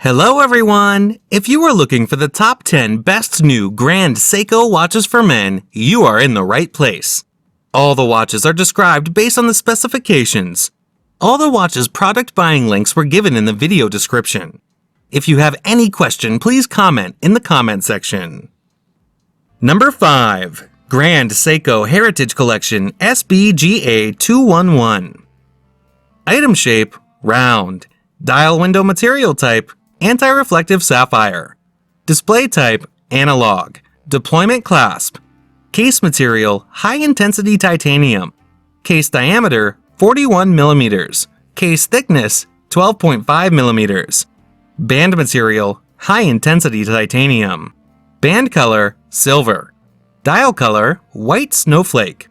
Hello everyone! If you are looking for the top 10 best new grand Seiko watches for men, you are in the right place. All the watches are described based on the specifications. All the watches' product buying links were given in the video description. If you have any question, please comment in the comment section. Number 5. Grand Seiko Heritage Collection SBGA403. Item shape, round. Dial window material type, anti-reflective sapphire. Display type, analog. Deployment clasp. Case material, high-intensity titanium. Case diameter, 41 mm. Case thickness, 12.5 mm. Band material, high-intensity titanium. Band color, silver. Dial color, white snowflake.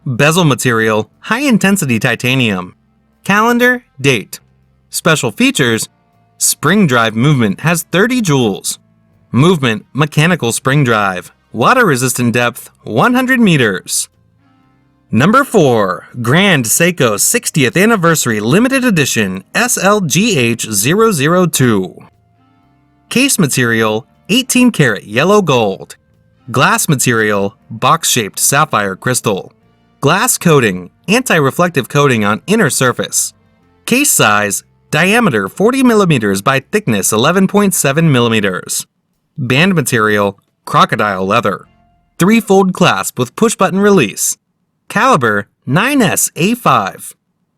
Bezel material, high-intensity titanium. Calendar, date. Special features, spring drive movement has 30 joules. Movement, mechanical spring drive. Water resistant depth, 100 meters. Number 4. Grand Seiko 60th Anniversary Limited Edition SLGH002. Case material, 18 karat yellow gold. Glass material, box-shaped sapphire crystal. Glass coating, anti-reflective coating on inner surface. Case size, diameter 40 mm by thickness 11.7 mm. Band material, crocodile leather. 3-fold clasp with push-button release. Caliber, 9S-A5.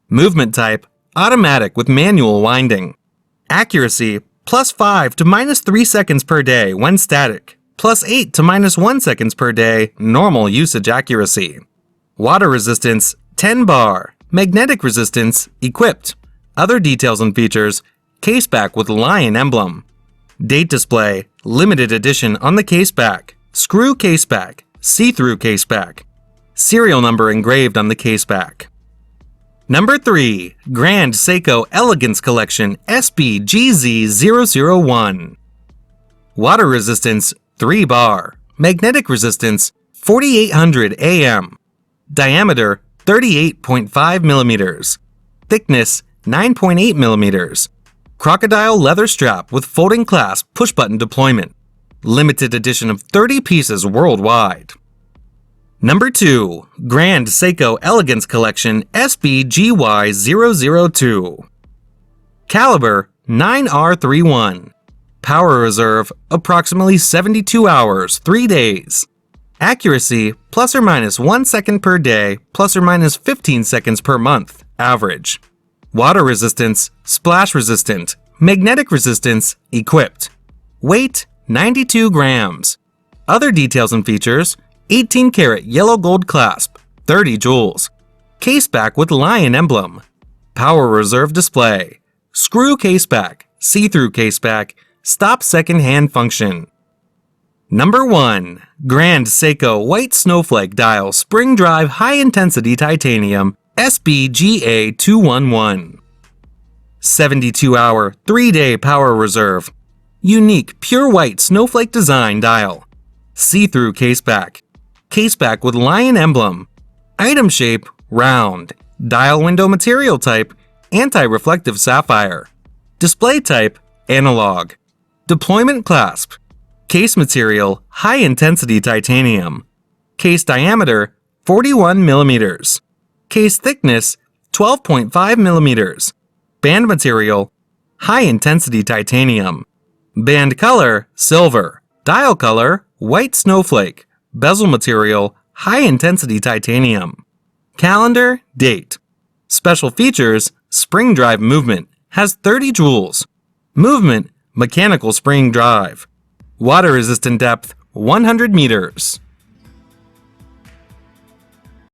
Movement type, automatic with manual winding. Accuracy, +5 to -3 seconds per day when static. +8 to -1 seconds per day, normal usage accuracy. Water resistance, 10 bar. Magnetic resistance, equipped. Other details and features, case back with lion emblem. Date display, limited edition on the case back. Screw case back, see-through case back. Serial number engraved on the case back. Number 3. Grand Seiko Elegance Collection SBGZ001. Water resistance, 3 bar. Magnetic resistance, 4800 AM. Diameter, 38.5 mm. Thickness, 9.8 mm. Crocodile leather strap with folding clasp push-button deployment. Limited edition of 30 pieces worldwide. Number 2. Grand Seiko Elegance Collection SBGY002. Caliber, 9R31. Power reserve, approximately 72 hours, 3 days. Accuracy, ±1 second per day, ±15 seconds per month, average. Water resistance, splash resistant. Magnetic resistance, equipped. Weight, 92 grams. Other details and features, 18 karat yellow gold clasp, 30 joules. Case back with lion emblem. Power reserve display. Screw case back, see-through case back, stop second hand function. Number 1. Grand Seiko White Snowflake Dial Spring Drive High Intensity Titanium SBGA403. 72-hour, 3-day power reserve. Unique pure white snowflake design dial. See-through case back. Case back with lion emblem. Item shape, round. Dial window material type, anti-reflective sapphire. Display type, analog. Deployment clasp. Case material, high-intensity titanium. Case diameter, 41 mm. Case thickness, 12.5 mm. Band material, high-intensity titanium. Band color, silver. Dial color, white snowflake. Bezel material, high-intensity titanium. Calendar, date. Special features, spring drive movement, has 30 joules. Movement, mechanical spring drive. Water resistant depth, 100 meters.